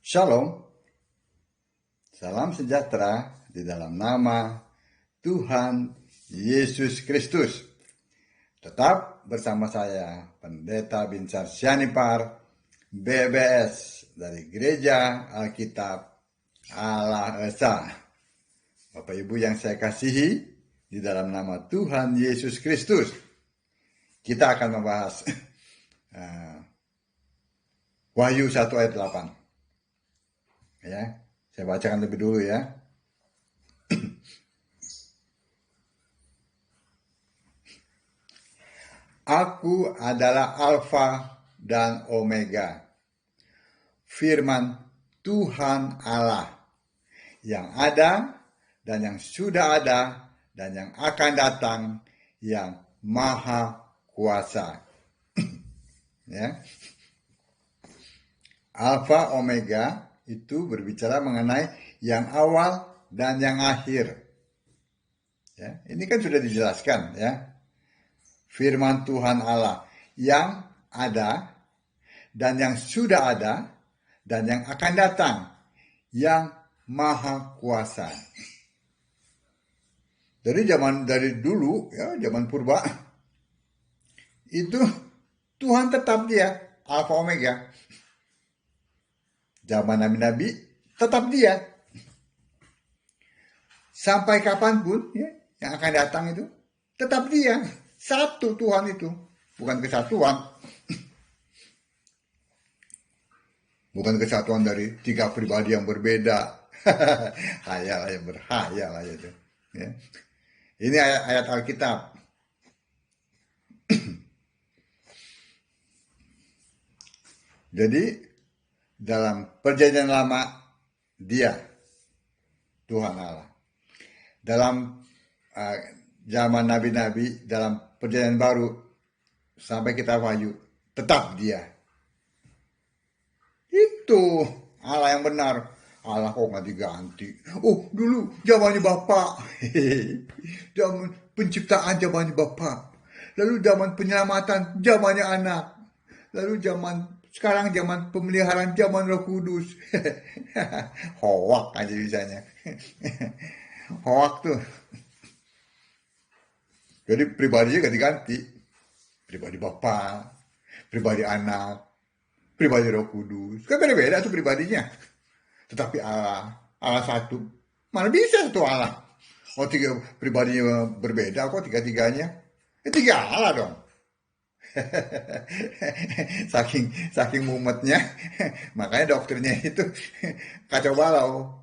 Shalom, salam sejahtera di dalam nama Tuhan Yesus Kristus. Tetap bersama saya, Pendeta Binsar Sianipar, BBS dari Gereja Alkitab Allah Esa. Bapak Ibu yang saya kasihi, di dalam nama Tuhan Yesus Kristus, kita akan membahas Wahyu 1 ayat 8. Ya, saya bacakan lebih dulu ya. Aku adalah Alfa dan Omega, firman Tuhan Allah, yang ada dan yang sudah ada dan yang akan datang, yang maha kuasa. Ya. Alfa Omega itu berbicara mengenai yang awal dan yang akhir. Ya, ini kan sudah dijelaskan ya. Firman Tuhan Allah yang ada dan yang sudah ada dan yang akan datang, yang maha kuasa. Dari dulu ya, zaman purba itu Tuhan tetap dia Alfa Omega. Zaman nabi-nabi tetap dia. Sampai kapanpun ya, yang akan datang itu tetap dia. Satu Tuhan itu, bukan kesatuan. Bukan kesatuan dari tiga pribadi yang berbeda. Hayal aja, berhayal aja itu. Ya. Ini ayat Alkitab. Jadi dalam perjanjian lama dia Tuhan Allah. Dalam zaman nabi-nabi, dalam perjanjian baru sampai kita Wahyu, tetap dia. Itu Allah yang benar. Allah kok nggak diganti. Oh, dulu zamannya Bapak. Zaman penciptaan zamannya Bapak. Lalu zaman penyelamatan zamannya anak. Lalu sekarang zaman pemeliharaan zaman Roh Kudus. Hoak aja bisanya. Hoak tuh. Jadi pribadinya ganti-ganti. Pribadi Bapa, pribadi anak, pribadi Roh Kudus. Kan beda-beda tuh pribadinya. Tetapi Allah satu. Mana bisa satu Allah? Oh, tiga pribadinya berbeda kok tiga-tiganya. Tiga Allah dong. saking mumetnya. Makanya doktrinnya itu kacau balau.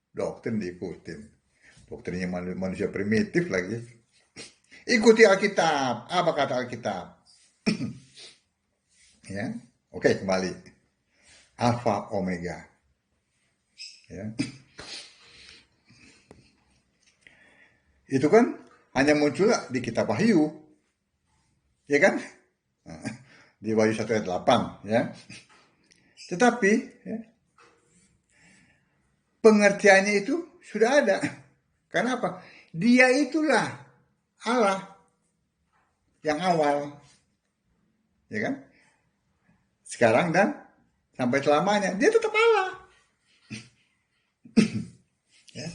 Doktrin diikutin. Doktrinnya manusia primitif lagi. Ikuti Alkitab. Apa kata Alkitab? Ya, oke, kembali. Alfa Omega. Ya. Itu kan hanya muncul di kitab Wahyu. Ya kan? Di Wahyu 1 ayat 8. Ya. Tetapi ya, pengertiannya itu sudah ada. Karena apa? Dia itulah Allah yang awal, ya kan? Sekarang dan sampai selamanya dia tetap Allah. Ya.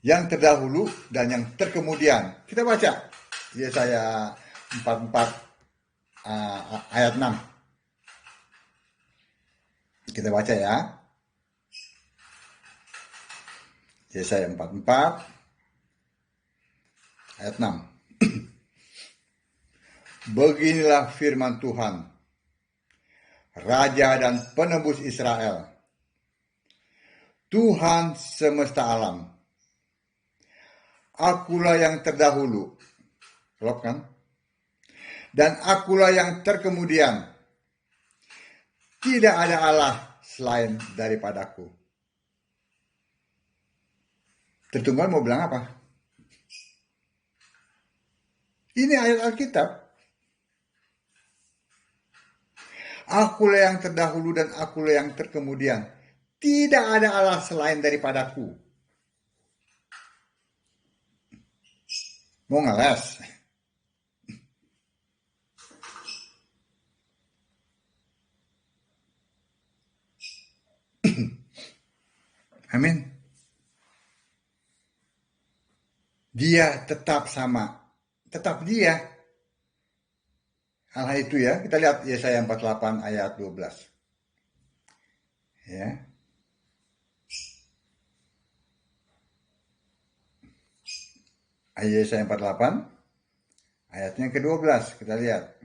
Yang terdahulu dan yang terkemudian. Kita baca Yesaya 44 ayat 6. Kita baca ya. Yesaya 44 ayat 6. Beginilah firman Tuhan, Raja dan penebus Israel, Tuhan semesta alam. Akulah yang terdahulu, klop kan? Dan akulah yang terkemudian. Tidak ada Allah selain daripadaku. Tertunggal mau bilang apa? Ini ayat Alkitab. Akulah yang terdahulu dan akulah yang terkemudian. Tidak ada Allah selain daripadaku. Mau ngeles? Amin. Dia tetap sama. Tetap dia. Allah itu ya. Kita lihat Yesaya 48 ayat 12. Ya. Yesaya 48 ayatnya ke-12. Kita lihat.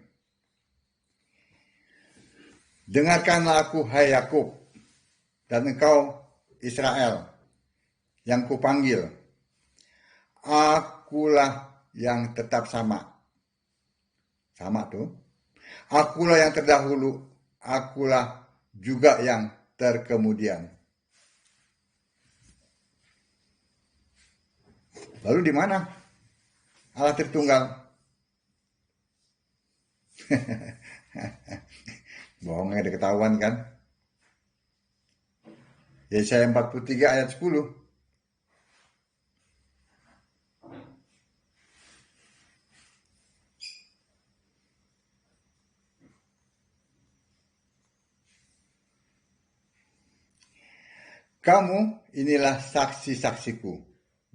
Dengarkanlah aku, hai Yakub, dan engkau Israel, yang kupanggil. Akulah yang tetap sama. Sama tuh. Akulah yang terdahulu, akulah juga yang terkemudian. Lalu di mana Allah Tritunggal? Bohongnya udah ketahuan kan? Yesaya 43 ayat 10. Kamu inilah saksi-saksiku.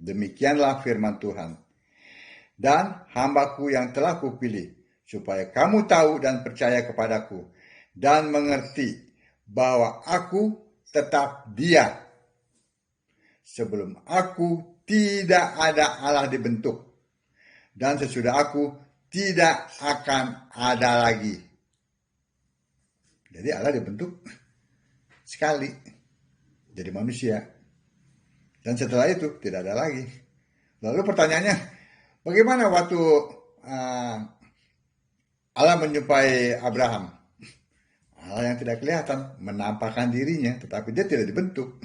Demikianlah firman Tuhan. Dan hambaku yang telah kupilih, supaya kamu tahu dan percaya kepadaku, dan mengerti bahwa aku tetap Dia. Sebelum aku tidak ada Allah dibentuk, dan sesudah aku tidak akan ada lagi. Jadi Allah dibentuk sekali, jadi manusia. Dan setelah itu tidak ada lagi. Lalu pertanyaannya, bagaimana waktu Allah menjumpai Abraham? Allah yang tidak kelihatan, menampakkan dirinya, tetapi dia tidak dibentuk.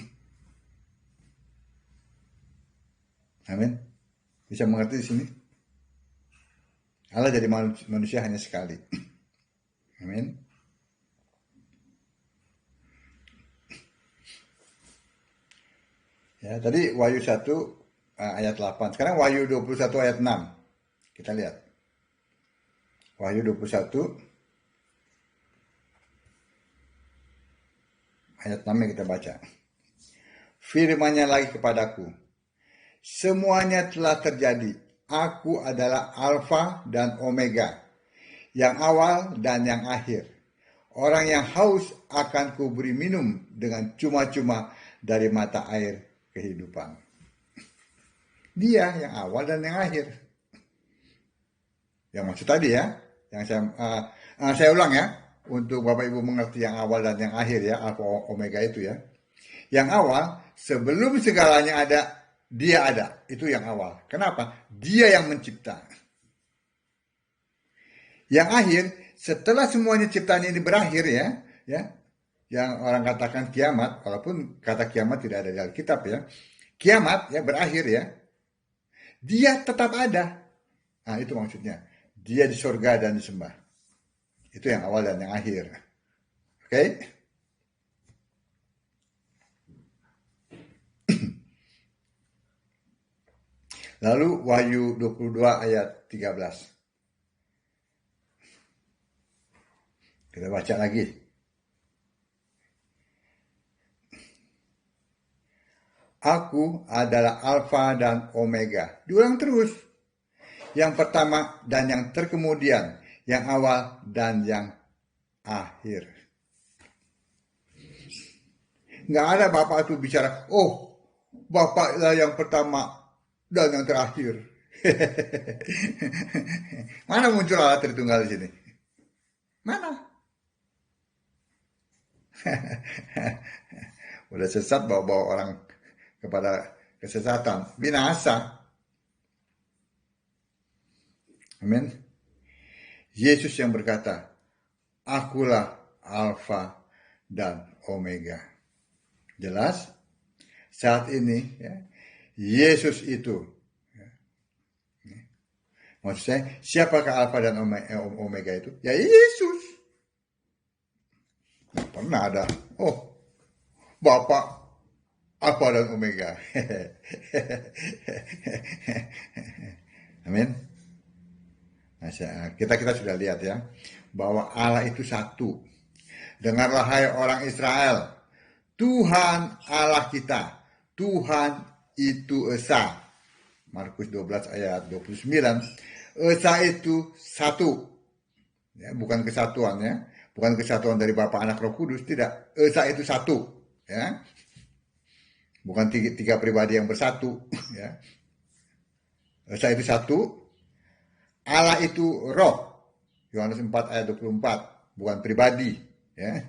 Amin. Bisa mengerti di sini? Allah jadi manusia hanya sekali. Amin. Ya, tadi Wahyu 1 ayat 8. Sekarang Wahyu 21 ayat 6. Kita lihat. Wahyu 21 ayat 6 yang kita baca. Firman-Nya lagi kepadaku. Semuanya telah terjadi. Aku adalah Alfa dan Omega, yang awal dan yang akhir. Orang yang haus akan kuberi minum dengan cuma-cuma dari mata air kehidupan. Dia yang awal dan yang akhir. Yang maksud tadi ya, yang saya ulang ya, untuk Bapak Ibu mengerti yang awal dan yang akhir ya, Alfa Omega itu ya. Yang awal, sebelum segalanya ada, Dia ada. Itu yang awal. Kenapa? Dia yang mencipta. Yang akhir, setelah semuanya ciptaan ini berakhir ya, yang orang katakan kiamat, walaupun kata kiamat tidak ada di Alkitab ya, kiamat ya berakhir ya, Dia tetap ada. Nah itu maksudnya, Dia di surga dan disembah. Itu yang awal dan yang akhir. Oke? Lalu Wahyu 22 ayat 13. Kita baca lagi. Aku adalah Alfa dan Omega. Diulang terus. Yang pertama dan yang terkemudian. Yang awal dan yang akhir. Nggak ada Bapak itu bicara, oh Bapak lah yang pertama dan yang terakhir. Mana muncul Allah Tritunggal di sini? Mana? Udah sesat bawa-bawa orang kepada kesesatan, binasa. Amin. Yesus yang berkata, akulah Alfa dan Omega. Jelas? Saat ini ya, Yesus itu ya. Maksud saya, siapakah Alfa dan Omega itu? Ya Yesus. Nggak pernah ada, oh Bapak Alfa dan Omega. Amin. Nah, kita sudah lihat ya, bahwa Allah itu satu. Dengarlah hai orang Israel, Tuhan Allah kita, Tuhan itu esa. Markus 12 ayat 29. Esa itu satu. Ya, bukan kesatuan ya. Bukan kesatuan dari Bapa, Anak, Roh Kudus, tidak. Esa itu satu, ya. Bukan tiga pribadi yang bersatu, ya. Esa itu satu. Allah itu roh. Yohanes 4 ayat 24, bukan pribadi, ya.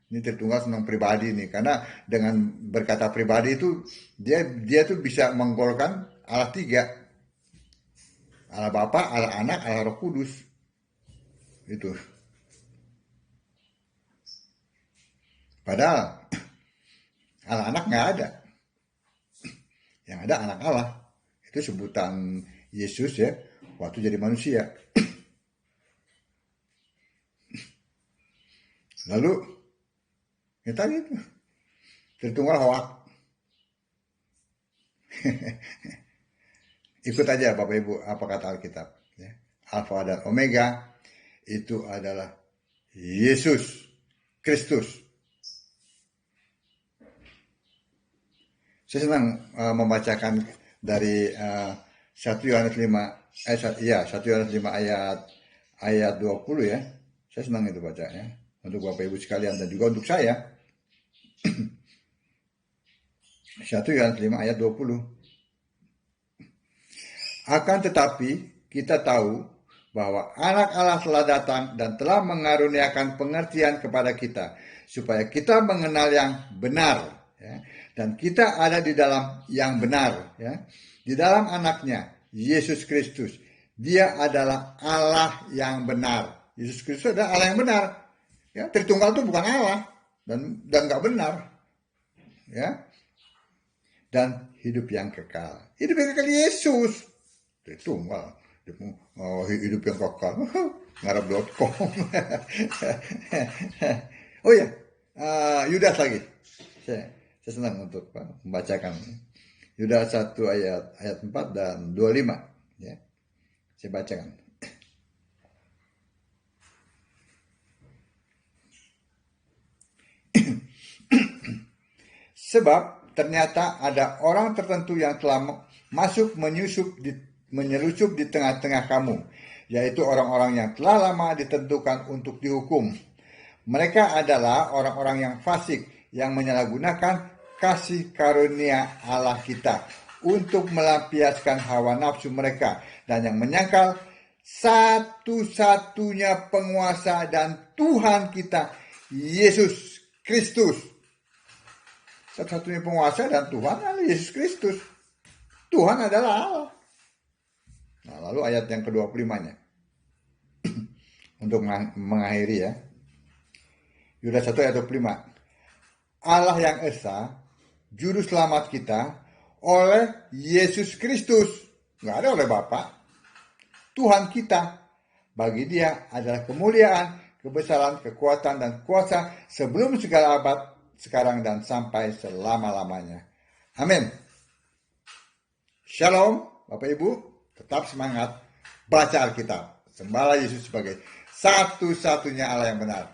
Ini Tritunggal senang pribadi nih, karena dengan berkata pribadi itu dia tuh bisa menggolkan Allah tiga. Allah Bapa, Allah Anak, Allah Roh Kudus. Itu. Padahal Allah Anak nggak ada. Yang ada anak Allah. Itu sebutan Yesus ya, waktu jadi manusia. Lalu, ya tadi itu, Tritunggal hoak. Ikut aja Bapak Ibu, apa kata Alkitab. Ya. Alfa dan Omega, itu adalah Yesus Kristus. Saya senang membacakan dari 1 Yohanes 5 ayat 20 ya. Saya senang itu bacanya untuk Bapak Ibu sekalian dan juga untuk saya. 1 Yohanes 5 ayat 20. Akan tetapi kita tahu bahwa anak Allah telah datang dan telah mengaruniakan pengertian kepada kita supaya kita mengenal yang benar, ya. Dan kita ada di dalam yang benar, ya. Di dalam anaknya Yesus Kristus. Dia adalah Allah yang benar. Yesus Kristus adalah Allah yang benar, ya. Tritunggal itu bukan Allah dan nggak benar, ya. Dan hidup yang kekal Yesus. Tritunggal hidup yang kekal ngarap.com. Oh ya, Yudas lagi. Saya senang untuk membacakan Yudas 1 ayat 4 dan 25, ya. Saya bacakan. Sebab ternyata ada orang tertentu yang telah masuk menyelusup di tengah-tengah kamu, yaitu orang-orang yang telah lama ditentukan untuk dihukum. Mereka adalah orang-orang yang fasik, yang menyalahgunakan kasih karunia Allah kita untuk melampiaskan hawa nafsu mereka, dan yang menyangkal satu-satunya penguasa dan Tuhan kita, Yesus Kristus. Satu-satunya penguasa dan Tuhan adalah Yesus Kristus. Tuhan adalah Allah. Nah, lalu ayat yang ke-25-nya. Untuk mengakhiri ya. Yudas 1 ayat 25. Allah yang esa, juru selamat kita, oleh Yesus Kristus. Nggak ada oleh Bapa. Tuhan kita. Bagi dia adalah kemuliaan, kebesaran, kekuatan, dan kuasa sebelum segala abad, sekarang dan sampai selama-lamanya. Amin. Shalom, Bapak Ibu. Tetap semangat baca Alkitab. Sembahlah Yesus sebagai satu-satunya Allah yang benar.